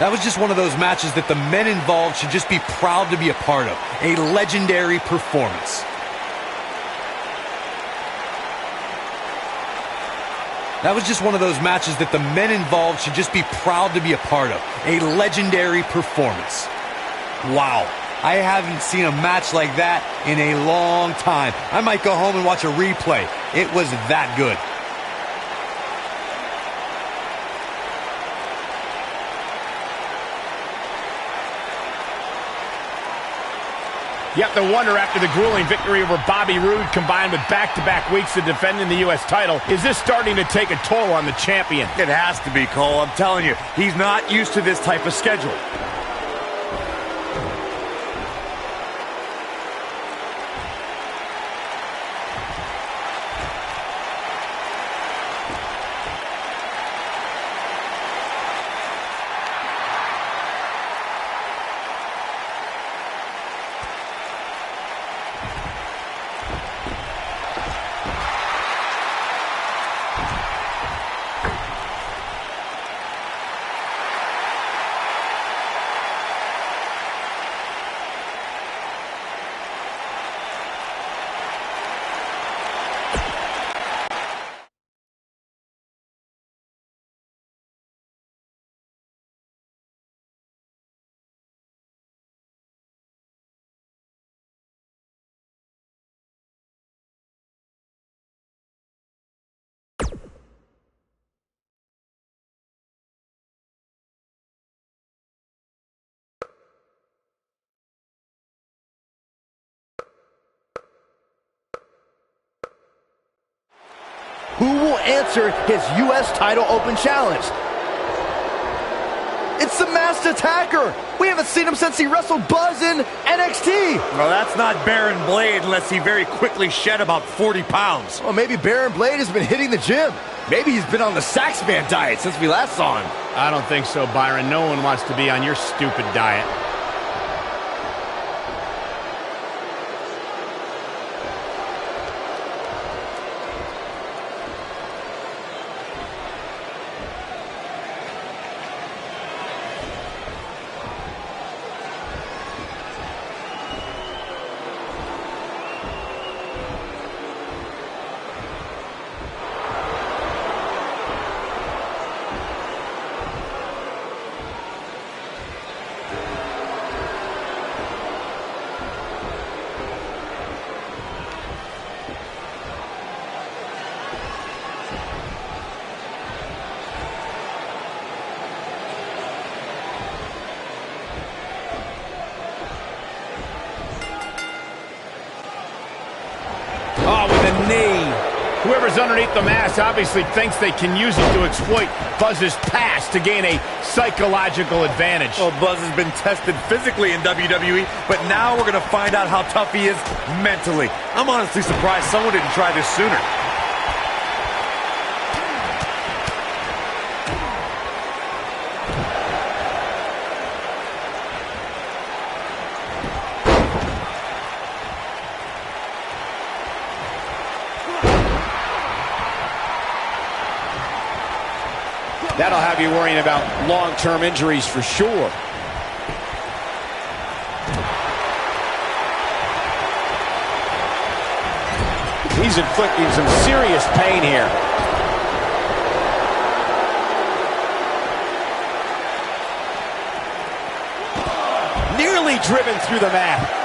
That was just one of those matches that the men involved should just be proud to be a part of. A legendary performance. That was just one of those matches that the men involved should just be proud to be a part of. A legendary performance. Wow. I haven't seen a match like that in a long time. I might go home and watch a replay. It was that good. You have to wonder, after the grueling victory over Bobby Roode combined with back-to-back weeks of defending the U.S. title, is this starting to take a toll on the champion? It has to be, Cole. I'm telling you, he's not used to this type of schedule. Who will answer his U.S. title open challenge? It's the Masked Attacker. We haven't seen him since he wrestled Buzz in NXT. Well, that's not Baron Blade unless he very quickly shed about 40 pounds. Well, maybe Baron Blade has been hitting the gym. Maybe he's been on the Saxman diet since we last saw him. I don't think so, Byron. No one wants to be on your stupid diet. Oh, with a knee. Whoever's underneath the mask obviously thinks they can use it to exploit Buzz's past to gain a psychological advantage. Well, Buzz has been tested physically in WWE, but now we're going to find out how tough he is mentally. I'm honestly surprised someone didn't try this sooner. That'll have you worrying about long-term injuries for sure. He's inflicting some serious pain here. Nearly driven through the mat.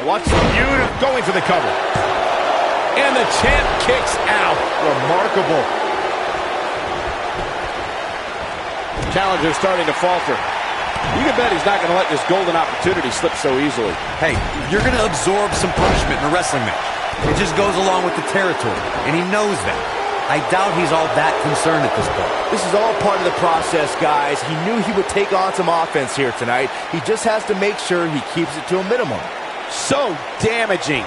Watch the beauty going for the cover. And the champ kicks out. Remarkable. Challenger starting to falter. You can bet he's not going to let this golden opportunity slip so easily. Hey, you're going to absorb some punishment in a wrestling match. It just goes along with the territory, and he knows that. I doubt he's all that concerned at this point. This is all part of the process, guys. He knew he would take on some offense here tonight. He just has to make sure he keeps it to a minimum. So damaging.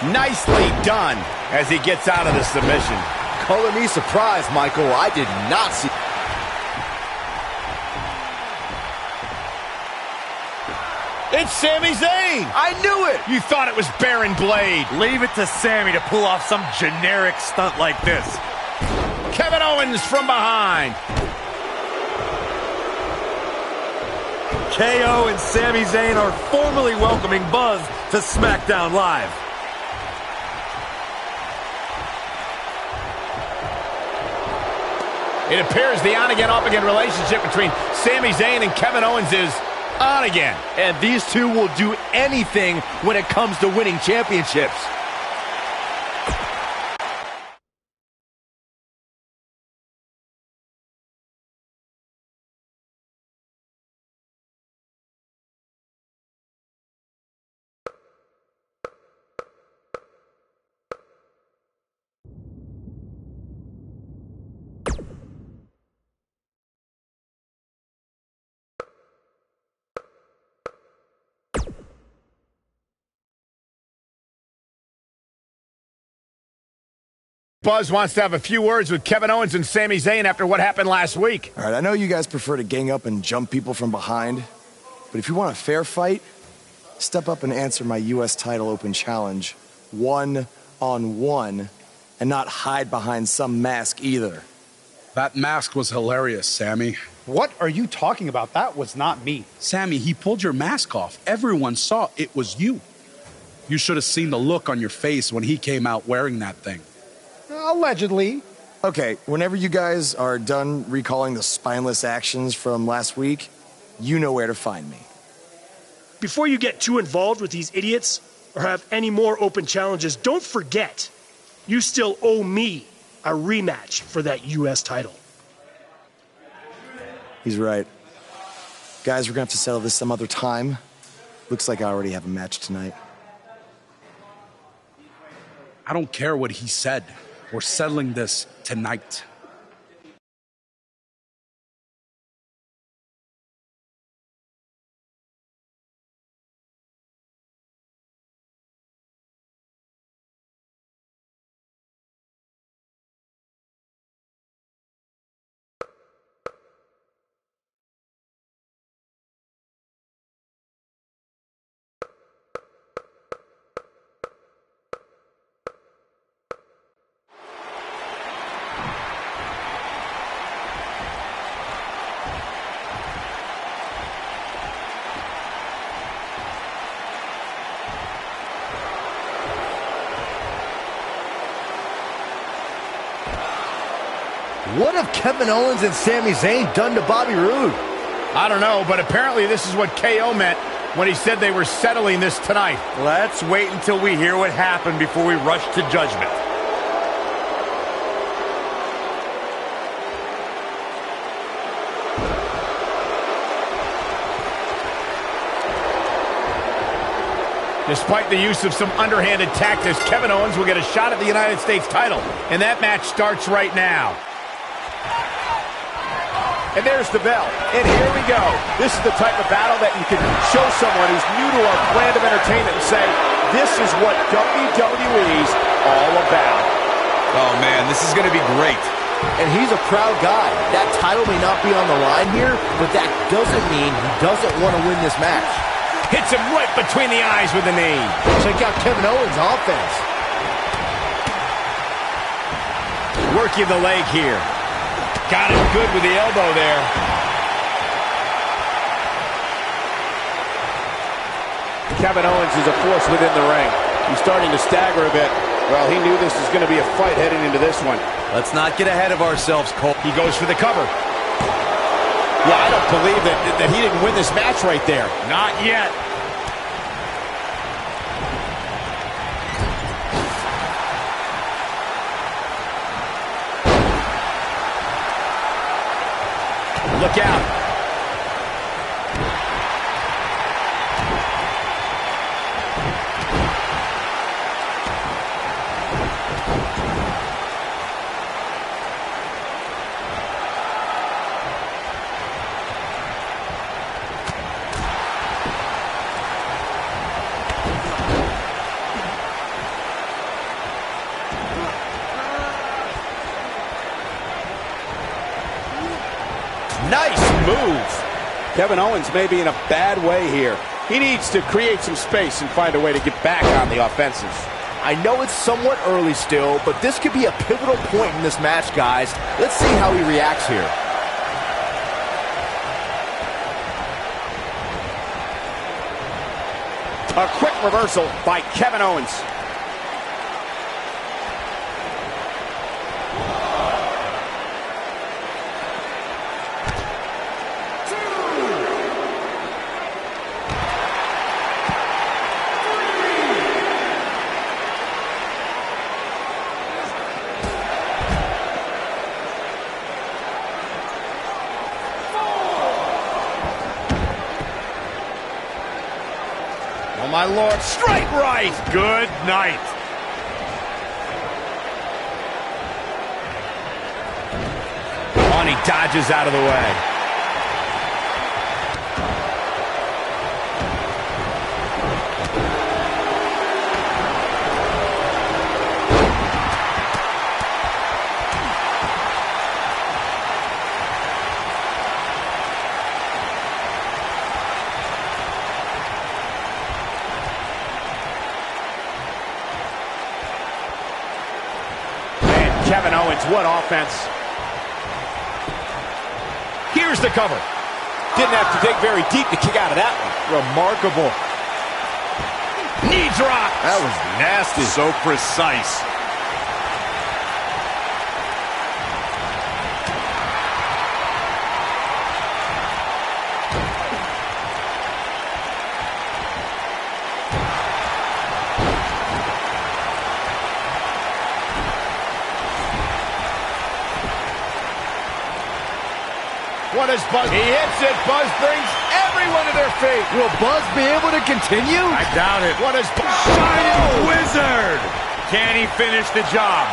Nicely done as he gets out of the submission. Color me surprised, Michael. I did not see... It's Sami Zayn! I knew it! You thought it was Baron Blade. Leave it to Sami to pull off some generic stunt like this. Kevin Owens from behind. KO and Sami Zayn are formally welcoming Buzz to SmackDown Live. It appears the on-again, off-again relationship between Sami Zayn and Kevin Owens is on again. And these two will do anything when it comes to winning championships. Buzz wants to have a few words with Kevin Owens and Sami Zayn after what happened last week. All right, I know you guys prefer to gang up and jump people from behind, but if you want a fair fight, step up and answer my U.S. title open challenge, 1-on-1, and not hide behind some mask either. That mask was hilarious, Sami. What are you talking about? That was not me. Sami, he pulled your mask off. Everyone saw it was you. You should have seen the look on your face when he came out wearing that thing. Allegedly. Okay, whenever you guys are done recalling the spineless actions from last week, you know where to find me. Before you get too involved with these idiots or have any more open challenges, don't forget, you still owe me a rematch for that U.S. title. He's right. Guys, we're gonna have to settle this some other time. Looks like I already have a match tonight. I don't care what he said. We're settling this tonight. What have Kevin Owens and Sami Zayn done to Bobby Roode? I don't know, but apparently this is what KO meant when he said they were settling this tonight. Let's wait until we hear what happened before we rush to judgment. Despite the use of some underhanded tactics, Kevin Owens will get a shot at the United States title, and that match starts right now. And there's the bell. And here we go. This is the type of battle that you can show someone who's new to our brand of entertainment and say, this is what WWE's all about. Oh, man, this is going to be great. And he's a proud guy. That title may not be on the line here, but that doesn't mean he doesn't want to win this match. Hits him right between the eyes with a knee. Check out Kevin Owens' offense. Working the leg here. Got him good with the elbow there. Kevin Owens is a force within the ring. He's starting to stagger a bit. Well, he knew this was going to be a fight heading into this one. Let's not get ahead of ourselves, Cole. He goes for the cover. Yeah, I don't believe that he didn't win this match right there. Not yet. Look out. Nice move. Kevin Owens may be in a bad way here. He needs to create some space and find a way to get back on the offensive. I know it's somewhat early still, but this could be a pivotal point in this match, guys. Let's see how he reacts here. A quick reversal by Kevin Owens. Oh, my Lord, straight right. Good night. Oh, and he dodges out of the way. Kevin Owens, what offense. Here's the cover. Didn't have to dig very deep to kick out of that one. Remarkable. Knee drop. That was nasty. So precise. What is Buzz? He hits it. Buzz brings everyone to their feet. Will Buzz be able to continue? I doubt it. What is Buzz? Shining Wizard. Can he finish the job?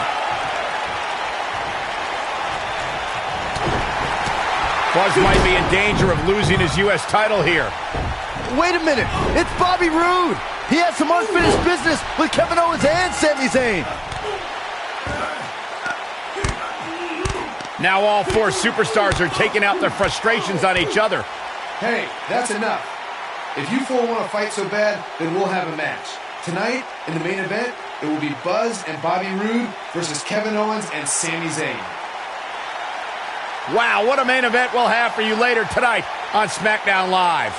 Buzz might be in danger of losing his U.S. title here. Wait a minute. It's Bobby Roode. He has some unfinished business with Kevin Owens and Sami Zayn. Now all four superstars are taking out their frustrations on each other. Hey, that's enough. If you four want to fight so bad, then we'll have a match. Tonight, in the main event, it will be Buzz and Bobby Roode versus Kevin Owens and Sami Zayn. Wow, what a main event we'll have for you later tonight on SmackDown Live.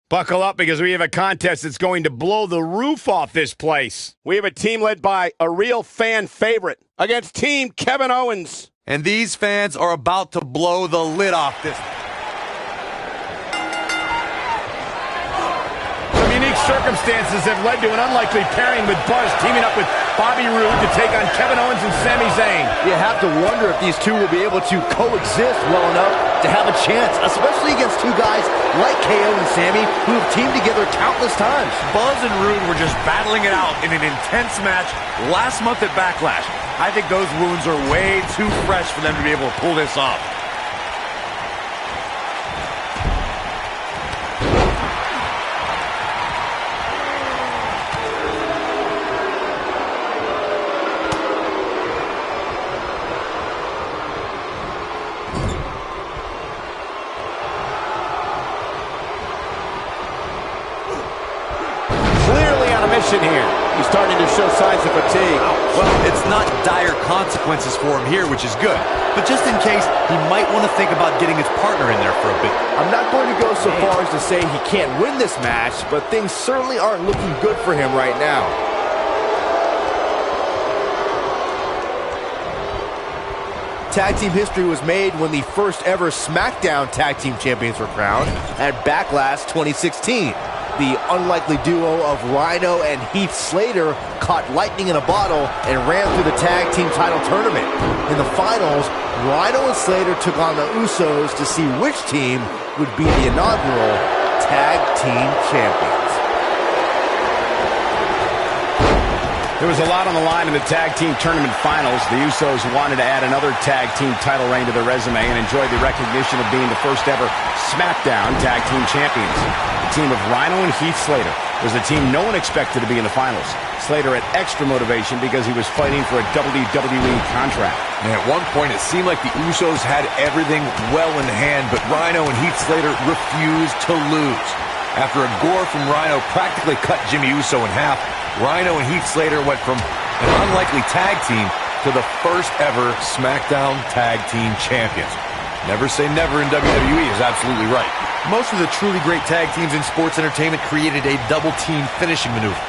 Buckle up because we have a contest that's going to blow the roof off this place. We have a team led by a real fan favorite against Team Kevin Owens. And these fans are about to blow the lid off this. Some unique circumstances have led to an unlikely pairing with Buzz teaming up with Bobby Roode to take on Kevin Owens and Sami Zayn. You have to wonder if these two will be able to coexist well enough to have a chance, especially against two guys like KO and Sami who have teamed together countless times. Buzz and Roode were just battling it out in an intense match last month at Backlash. I think those wounds are way too fresh for them to be able to pull this off. Here. He's starting to show signs of fatigue. Well, it's not dire consequences for him here, which is good. But just in case, he might want to think about getting his partner in there for a bit. I'm not going to go so far as to say he can't win this match, but things certainly aren't looking good for him right now. Tag team history was made when the first ever SmackDown Tag Team Champions were crowned at Backlash 2016. The unlikely duo of Rhino and Heath Slater caught lightning in a bottle and ran through the tag team title tournament. In the finals, Rhino and Slater took on the Usos to see which team would be the inaugural Tag Team Champions. There was a lot on the line in the tag team tournament finals. The Usos wanted to add another tag team title reign to their resume and enjoy the recognition of being the first ever SmackDown tag team champions. The team of Rhino and Heath Slater was the team no one expected to be in the finals. Slater had extra motivation because he was fighting for a WWE contract. And at one point, it seemed like the Usos had everything well in hand, but Rhino and Heath Slater refused to lose. After a gore from Rhino practically cut Jimmy Uso in half, Rhino and Heath Slater went from an unlikely tag team to the first ever SmackDown Tag Team Champions. Never say never in WWE is absolutely right. Most of the truly great tag teams in sports entertainment created a double team finishing maneuver.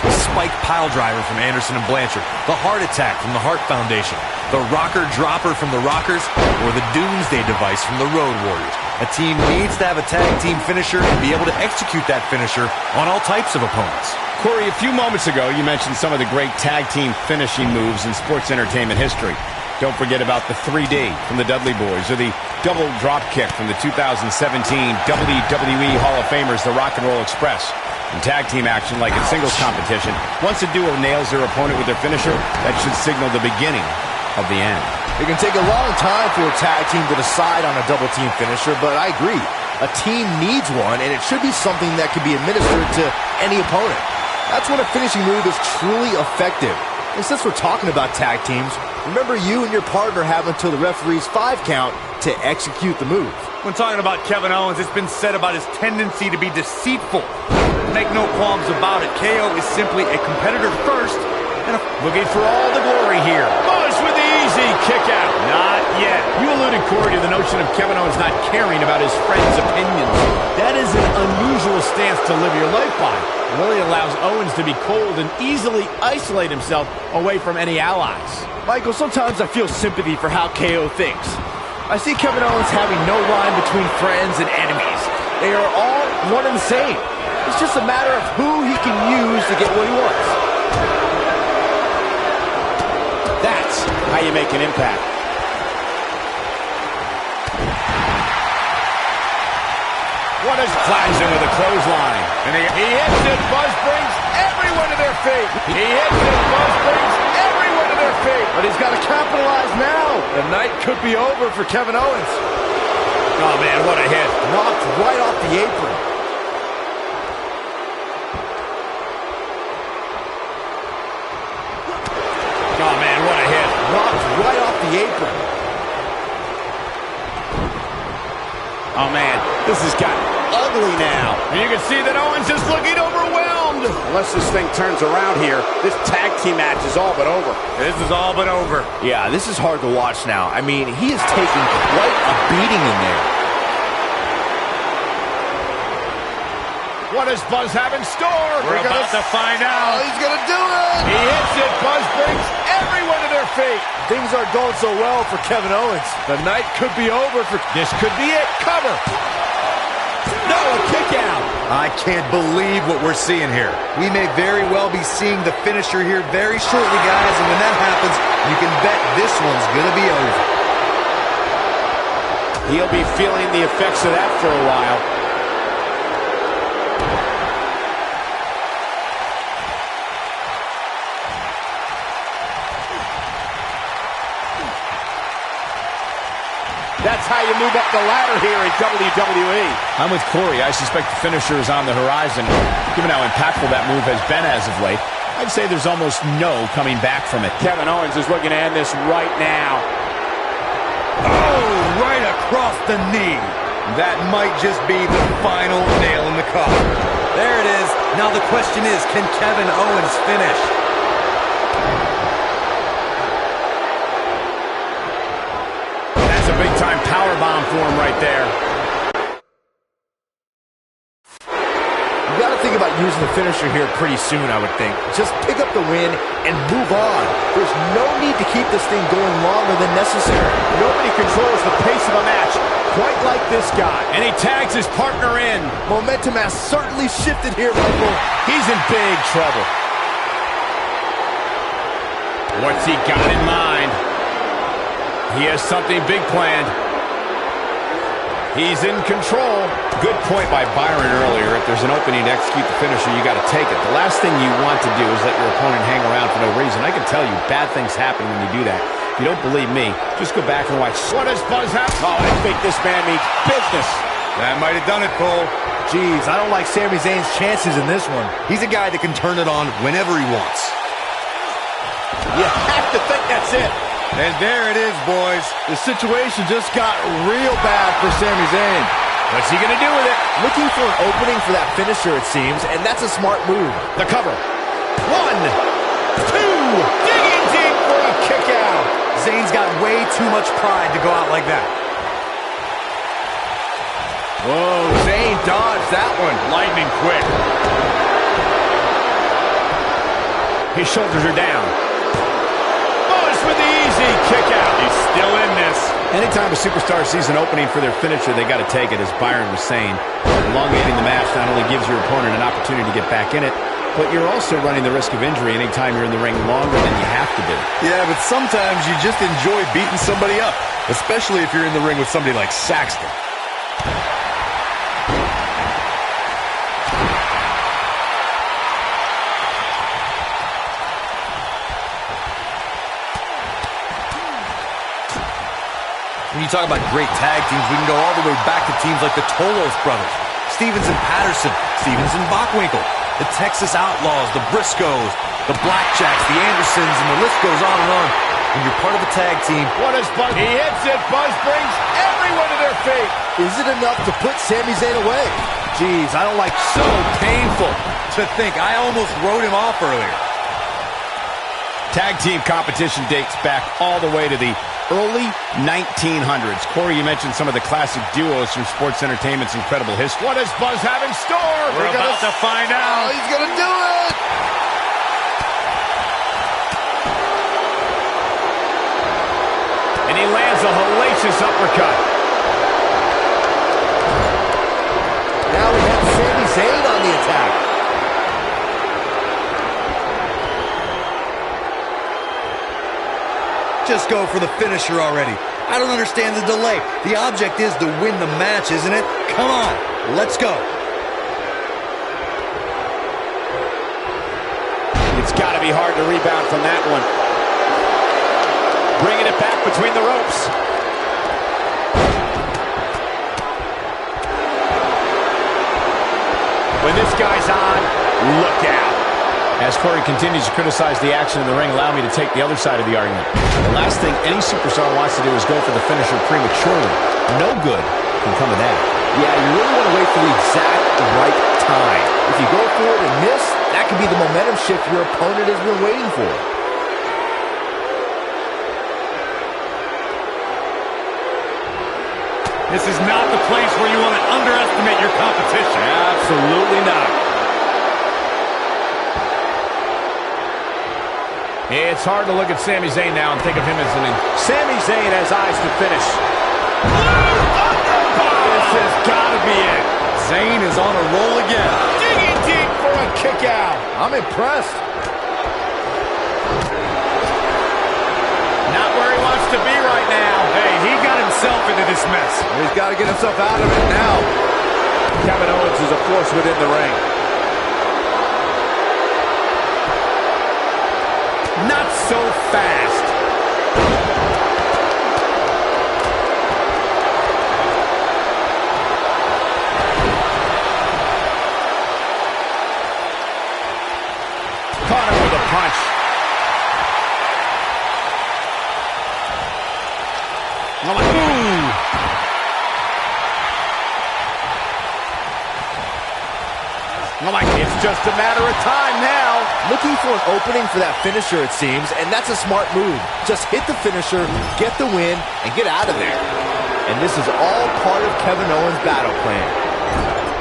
The spike pile driver from Anderson and Blanchard, the heart attack from the Hart Foundation, the rocker dropper from the Rockers, or the Doomsday device from the Road Warriors. A team needs to have a tag team finisher and be able to execute that finisher on all types of opponents. Corey, a few moments ago, you mentioned some of the great tag team finishing moves in sports entertainment history. Don't forget about the 3D from the Dudley Boys, or the double drop kick from the 2017 WWE Hall of Famers, the Rock and Roll Express. In tag team action, like in singles competition, once a duo nails their opponent with their finisher, that should signal the beginning of the end. It can take a long time for a tag team to decide on a double team finisher, but I agree. A team needs one, and it should be something that can be administered to any opponent. That's when a finishing move is truly effective. And since we're talking about tag teams, remember you and your partner have until the referee's 5 count to execute the move. When talking about Kevin Owens, it's been said about his tendency to be deceitful. Make no qualms about it. KO is simply a competitor first, and looking for all the glory here. Buzz with the easy kick out. Not yet. You alluded, Corey, to the notion of Kevin Owens not caring about his friends' opinions. That is an unusual stance to live your life by. It really allows Owens to be cold and easily isolate himself away from any allies. Michael, sometimes I feel sympathy for how KO thinks. I see Kevin Owens having no line between friends and enemies. They are all one and the same. It's just a matter of who he can use to get what he wants. That's how you make an impact. What is Claxton with a clothesline? And he hits it. Buzz brings everyone to their feet. He hits it. Buzz brings everyone to their feet. But he's got to capitalize now. The night could be over for Kevin Owens. Oh, man, what a hit. Knocked right off the apron. Oh, man, what a hit. Knocked right off the apron. Oh, man, this has got ugly now. And you can see that Owens is looking overwhelmed. Unless this thing turns around here, this tag team match is all but over. this is all but over. Yeah, this is hard to watch now. I mean, he is taking quite a beating in there. What does Buzz have in store? We're about to find out. Oh, he's going to do it. He hits it. Buzz brings everyone to their feet. Things aren't going so well for Kevin Owens. The night could be over for... This could be it. Cover. No, a kick out. I can't believe what we're seeing here. We may very well be seeing the finisher here very shortly, guys, and when that happens, you can bet this one's gonna be over. He'll be feeling the effects of that for a while. That's how you move up the ladder here in WWE. I'm with Corey. I suspect the finisher is on the horizon. Given how impactful that move has been as of late, I'd say there's almost no coming back from it. Kevin Owens is looking to end this right now. Oh, right across the knee. That might just be the final nail in the coffin. There it is. Now the question is, can Kevin Owens finish? That's a big-time powerbomb for him right there. You got to think about using the finisher here pretty soon, I would think. Just pick up the win and move on. There's no need to keep this thing going longer than necessary. Nobody controls the pace of a match quite like this guy. And he tags his partner in. Momentum has certainly shifted here, Michael. He's in big trouble. What's he got in mind? He has something big planned. He's in control. Good point by Byron earlier. If there's an opening to execute the finisher, you got to take it. The last thing you want to do is let your opponent hang around for no reason. I can tell you, bad things happen when you do that. If you don't believe me, just go back and watch. What does Buzz have? Oh, I think this man means business. That might have done it, Cole. Jeez, I don't like Sami Zayn's chances in this one. He's a guy that can turn it on whenever he wants. You have to think that's it. And there it is, boys. The situation just got real bad for Sami Zayn. What's he going to do with it? Looking for an opening for that finisher, it seems, and that's a smart move. The cover. 1, 2. Digging deep for a kick out. Zayn's got way too much pride to go out like that. Whoa, Zayn dodged that one. Lightning quick. His shoulders are down. Buzz with the easy kick out. He's still in this. Anytime a superstar sees an opening for their finisher, they got to take it, as Byron was saying. Elongating the match not only gives your opponent an opportunity to get back in it, but you're also running the risk of injury anytime you're in the ring longer than you have to be. Yeah, but sometimes you just enjoy beating somebody up, especially if you're in the ring with somebody like Saxton. When you talk about great tag teams, we can go all the way back to teams like the Tolos brothers, Stevens and Patterson, Stevens and Bockwinkel, the Texas Outlaws, the Briscoes, the Blackjacks, the Andersons, and the list goes on and on. When you're part of a tag team... What is Buzz? He hits it. Buzz brings everyone to their feet. Is it enough to put Sami Zayn away? Jeez, I don't like... So painful to think. I almost wrote him off earlier. Tag team competition dates back all the way to the early 1900s. Corey, you mentioned some of the classic duos from sports entertainment's incredible history. What does Buzz have in store? We're about to find out. Oh, he's going to do it! And he lands a hellacious uppercut. Now we have Sami Zayn on the attack. Just go for the finisher already. I don't understand the delay. The object is to win the match, isn't it? Come on, let's go. It's got to be hard to rebound from that one. Bringing it back between the ropes. When this guy's on, look out. As Corey continues to criticize the action in the ring, allow me to take the other side of the argument. The last thing any superstar wants to do is go for the finisher prematurely. No good can come of that. Yeah, you really want to wait for the exact right time. If you go for it and miss, that could be the momentum shift your opponent has been waiting for. This is not the place where you want to underestimate your competition. Absolutely not. It's hard to look at Sami Zayn now and think of him as an... Sami Zayn has eyes to finish. This has got to be it. Zayn is on a roll again. Digging deep for a kick out. I'm impressed. Not where he wants to be right now. Hey, he got himself into this mess. He's got to get himself out of it now. Kevin Owens is a force within the ring. Not so fast. Caught him with a punch. It's just a matter of time now. Looking for an opening for that finisher, it seems, and that's a smart move. Just hit the finisher, get the win, and get out of there. And this is all part of Kevin Owens' battle plan.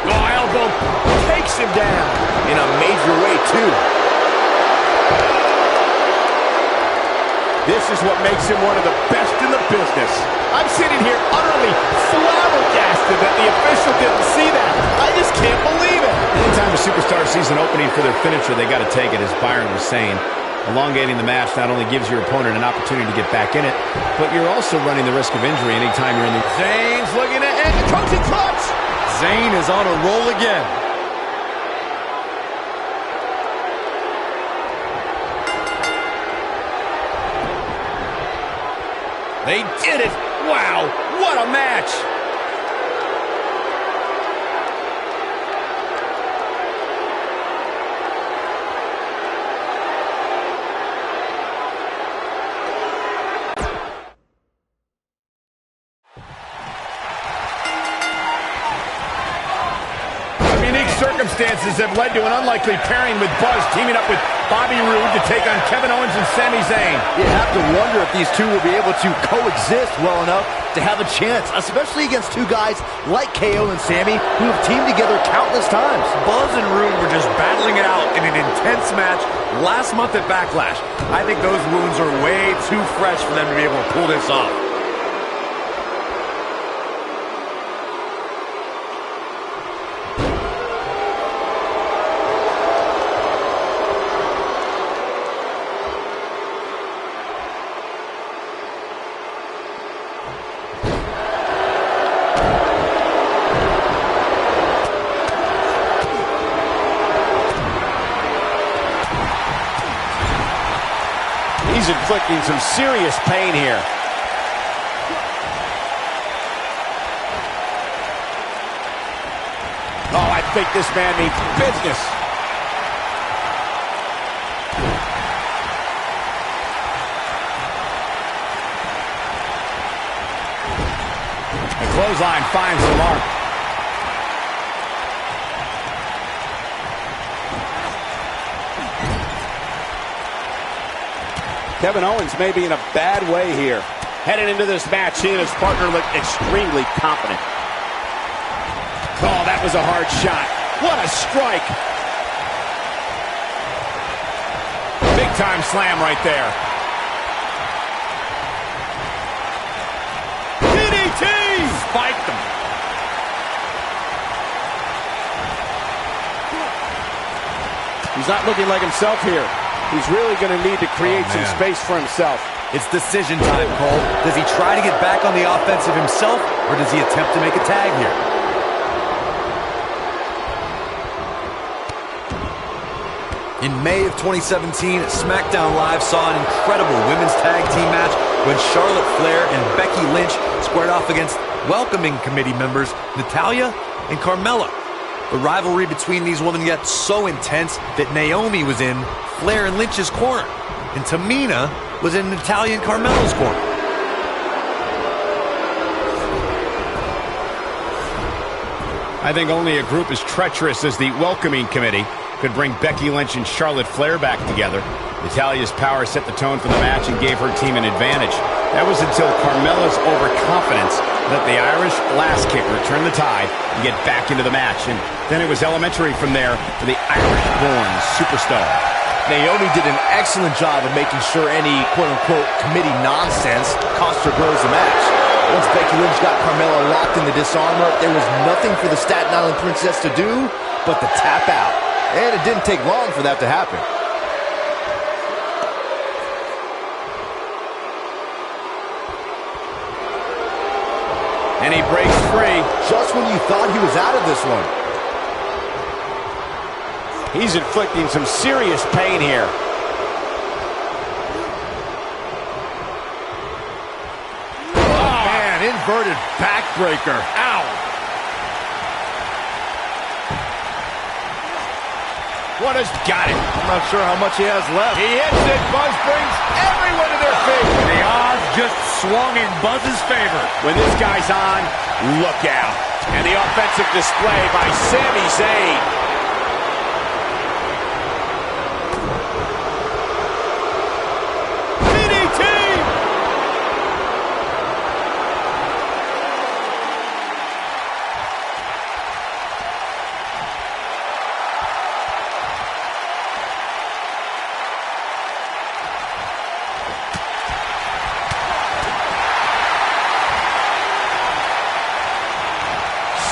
Oh, elbow takes him down. In a major way, too. This is what makes him one of the best in the business. I'm sitting here utterly flabbergasted that the official didn't see that. I just can't believe it. Anytime a superstar sees an opening for their finisher, they got to take it, as Byron was saying. Elongating the match not only gives your opponent an opportunity to get back in it, but you're also running the risk of injury anytime you're in the... Zayn's looking to end the coaching clutch. Zayn is on a roll again. They did it! Wow, what a match! Circumstances have led to an unlikely pairing with Buzz teaming up with Bobby Roode to take on Kevin Owens and Sami Zayn. You have to wonder if these two will be able to coexist well enough to have a chance, especially against two guys like KO and Sami who have teamed together countless times. Buzz and Roode were just battling it out in an intense match last month at Backlash. I think those wounds are way too fresh for them to be able to pull this off. He's inflicting some serious pain here. Oh, I think this man means business. The clothesline finds the mark. Kevin Owens may be in a bad way here. Heading into this match, he and his partner look extremely confident. Oh, that was a hard shot. What a strike. Big time slam right there. DDT! Spiked them. He's not looking like himself here. He's really going to need to create some space for himself. It's decision time, Cole. Does he try to get back on the offensive himself, or does he attempt to make a tag here? In May of 2017, SmackDown Live saw an incredible women's tag team match when Charlotte Flair and Becky Lynch squared off against welcoming committee members Natalya and Carmella. The rivalry between these women got so intense that Naomi was in Flair and Lynch's corner, and Tamina was in Natalya and Carmella's corner. I think only a group as treacherous as the welcoming committee could bring Becky Lynch and Charlotte Flair back together. Natalya's power set the tone for the match and gave her team an advantage. That was until Carmella's overconfidence let the Irish last kick return the tide and get back into the match. And then it was elementary from there for the Irish-born superstar. Naomi did an excellent job of making sure any quote-unquote committee nonsense cost her bros the match. Once Becky Lynch got Carmella locked in the disarmor, there was nothing for the Staten Island Princess to do but to tap out. And it didn't take long for that to happen. And he breaks free. Just when you thought he was out of this one. He's inflicting some serious pain here. Oh, man, inverted backbreaker. Ow. What has got it? I'm not sure how much he has left. He hits it. Buzz brings everyone to their feet. The odds just swung in Buzz's favor. When this guy's on, look out. And the offensive display by Sami Zayn.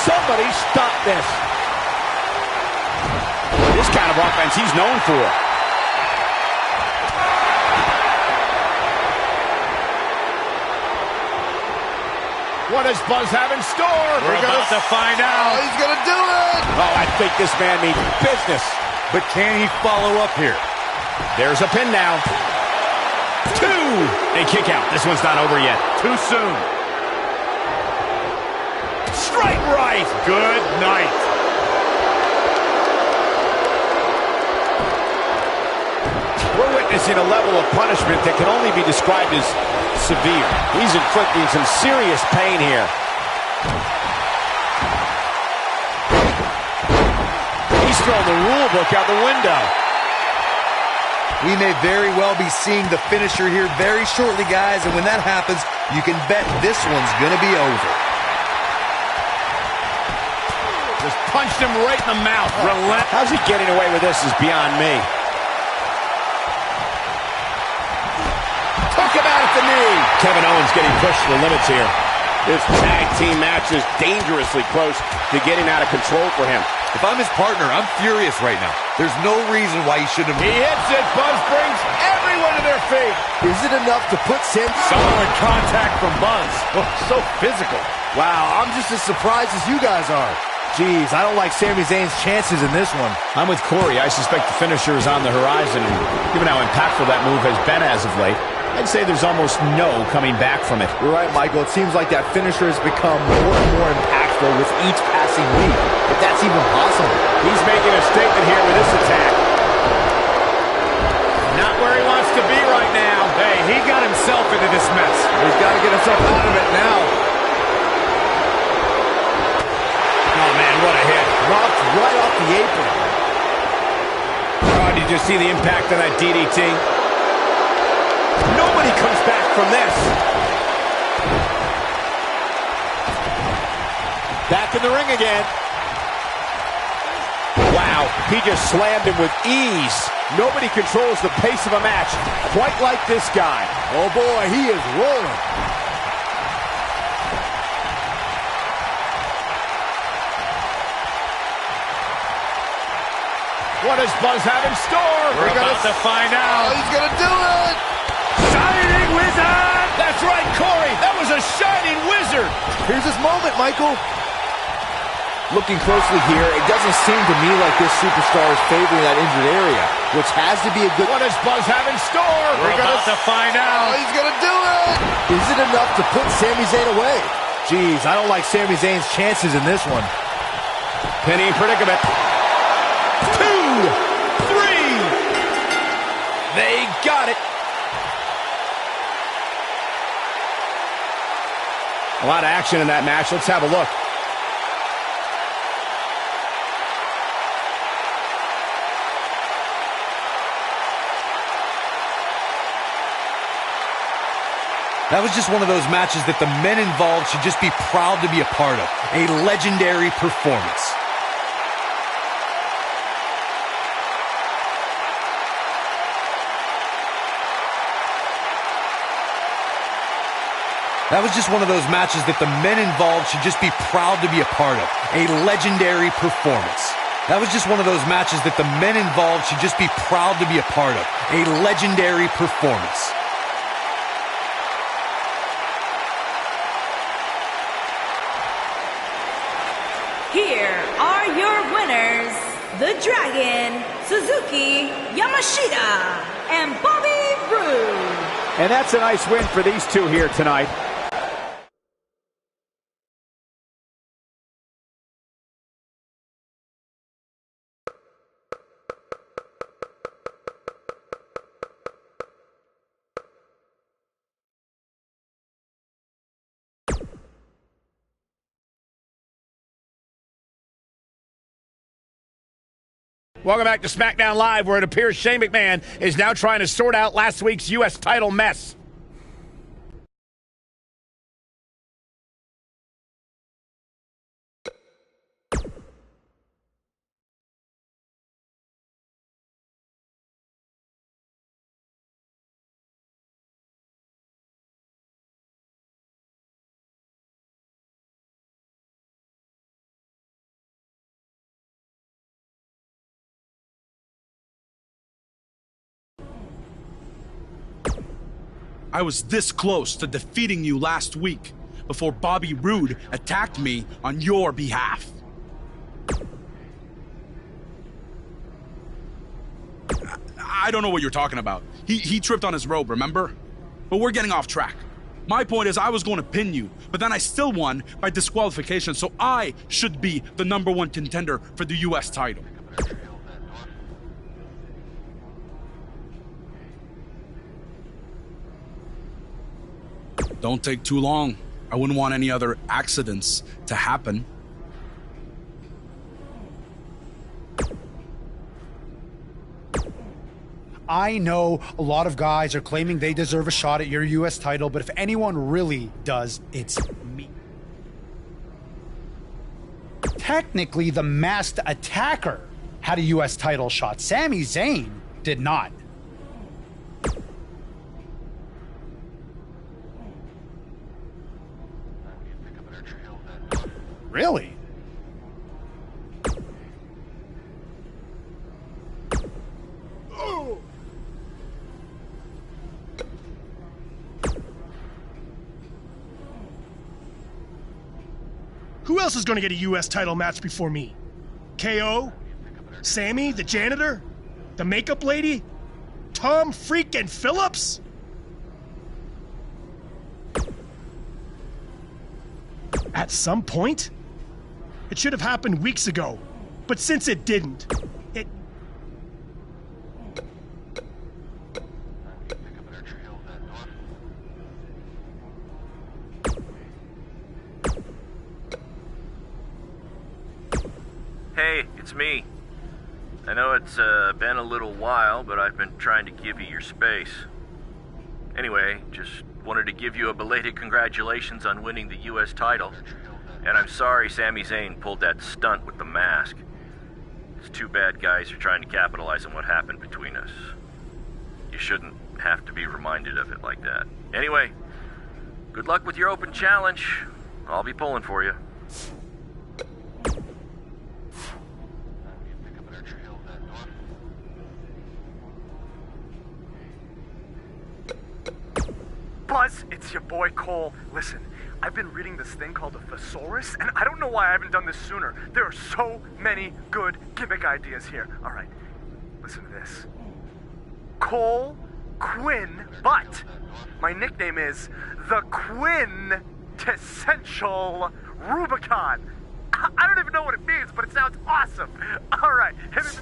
Somebody stop this. This kind of offense he's known for. What does Buzz have in store? We're about to find out. Oh, he's going to do it! Oh, I think this man means business. But can he follow up here? There's a pin now. 2. A kick out. This one's not over yet. Too soon. Straight right. Good night. We're witnessing a level of punishment that can only be described as severe. He's inflicting some serious pain here. He's thrown the rule book out the window. We may very well be seeing the finisher here very shortly, guys, and when that happens, you can bet this one's going to be over. Just punched him right in the mouth. How's he getting away with this is beyond me. Took him out at the knee. Kevin Owens getting pushed to the limits here. This tag team match is dangerously close to getting out of control for him. If I'm his partner, I'm furious right now. There's no reason why he shouldn't have... He hits it. Buzz brings everyone to their feet. Is it enough to put Sam... Solid contact from Buzz. Oh, so physical. Wow, I'm just as surprised as you guys are. Jeez, I don't like Sami Zayn's chances in this one. I'm with Corey. I suspect the finisher is on the horizon, and given how impactful that move has been as of late, I'd say there's almost no coming back from it. You're right, Michael. It seems like that finisher has become more and more impactful with each passing week, if that's even possible. He's making a statement here with this attack. Not where he wants to be right now. Hey, he got himself into this mess. He's got to get himself out of it now. Oh, man, what a hit. Knocked right off the apron. Oh, did you see the impact on that DDT? Nobody comes back from this. Back in the ring again. Wow, he just slammed him with ease. Nobody controls the pace of a match quite like this guy. Oh boy, he is rolling. What does Buzz have in store? We're about to find out. Oh, he's going to do it. Shining Wizard! That's right, Corey. That was a Shining Wizard. Here's his moment, Michael. Looking closely here, it doesn't seem to me like this superstar is favoring that injured area, which has to be a good... What does Buzz have in store? We're about to find out. Oh, he's going to do it. Is it enough to put Sami Zayn away? Jeez, I don't like Sami Zayn's chances in this one. Penny predicament. 2, 3. They got it. A lot of action in that match. Let's have a look. That was just one of those matches that the men involved should just be proud to be a part of. A legendary performance. That was just one of those matches that the men involved should just be proud to be a part of. A legendary performance. That was just one of those matches that the men involved should just be proud to be a part of. A legendary performance. Here are your winners, the Dragon, Suzuki Yamashita, and Bobby Roode. And that's a nice win for these two here tonight. Welcome back to SmackDown Live, where it appears Shane McMahon is now trying to sort out last week's U.S. title mess. I was this close to defeating you last week, before Bobby Roode attacked me on your behalf. I don't know what you're talking about. He tripped on his robe, remember? But we're getting off track. My point is I was going to pin you, but then I still won by disqualification, so I should be the #1 contender for the U.S. title. Don't take too long. I wouldn't want any other accidents to happen. I know a lot of guys are claiming they deserve a shot at your U.S. title, but if anyone really does, it's me. Technically, the masked attacker had a U.S. title shot. Sami Zayn did not. Really? Who else is going to get a U.S. title match before me? KO? Sammy, the janitor? The makeup lady? Tom freaking Phillips? At some point? It should have happened weeks ago. But since it didn't, Hey, it's me. I know it's been a little while, but I've been trying to give you your space. Anyway, just wanted to give you a belated congratulations on winning the U.S. title. And I'm sorry Sami Zayn pulled that stunt with the mask. It's too bad guys are trying to capitalize on what happened between us. You shouldn't have to be reminded of it like that. Anyway, good luck with your open challenge. I'll be pulling for you. Buzz, it's your boy Cole. Listen, I've been reading this thing called a thesaurus, and I don't know why I haven't done this sooner. There are so many good gimmick ideas here. All right, listen to this. Cole Quinn Butt. My nickname is the Quintessential Rubicon. I don't even know what it means, but it sounds awesome. All right, hit it.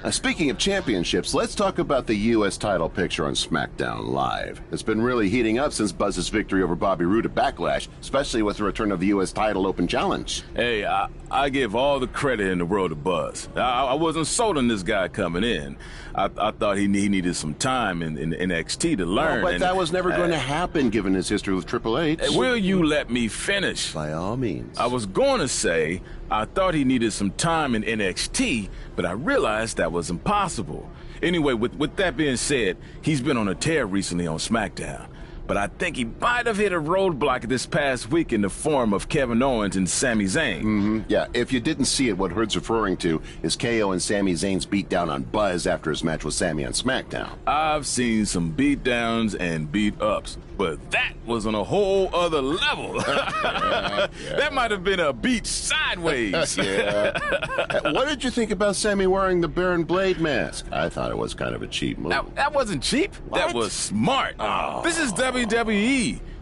Speaking of championships, let's talk about the U.S. title picture on SmackDown Live. It's been really heating up since Buzz's victory over Bobby Roode at Backlash, especially with the return of the U.S. title open challenge. Hey, I give all the credit in the world to Buzz. I wasn't sold on this guy coming in. I thought he needed some time in NXT to learn. But that was never going to happen given his history with Triple H. Will you let me finish? By all means. I was going to say I thought he needed some time in NXT, but I realized that was impossible. Anyway, with that being said, he's been on a tear recently on SmackDown. But I think he might have hit a roadblock this past week in the form of Kevin Owens and Sami Zayn. Mm-hmm. Yeah, if you didn't see it, what Hurd's referring to is KO and Sami Zayn's beatdown on Buzz after his match with Sami on SmackDown. I've seen some beatdowns and beat-ups, but that was on a whole other level. That might have been a beat sideways. What did you think about Sami wearing the Baron Blade mask? I thought it was kind of a cheap move. That wasn't cheap. What? That was smart. Oh. This is WWE.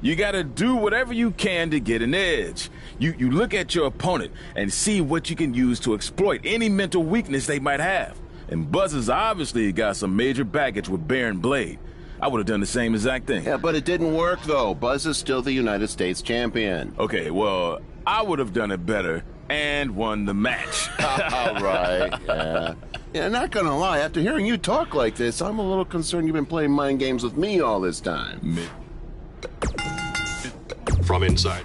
You gotta do whatever you can to get an edge. You look at your opponent and see what you can use to exploit any mental weakness they might have. And Buzz has obviously got some major baggage with Baron Blade. I would have done the same exact thing. Yeah, but it didn't work, though. Buzz is still the United States champion. Okay, well, I would have done it better and won the match. All right, yeah. Yeah, not gonna lie, after hearing you talk like this, I'm a little concerned you've been playing mind games with me all this time. From inside.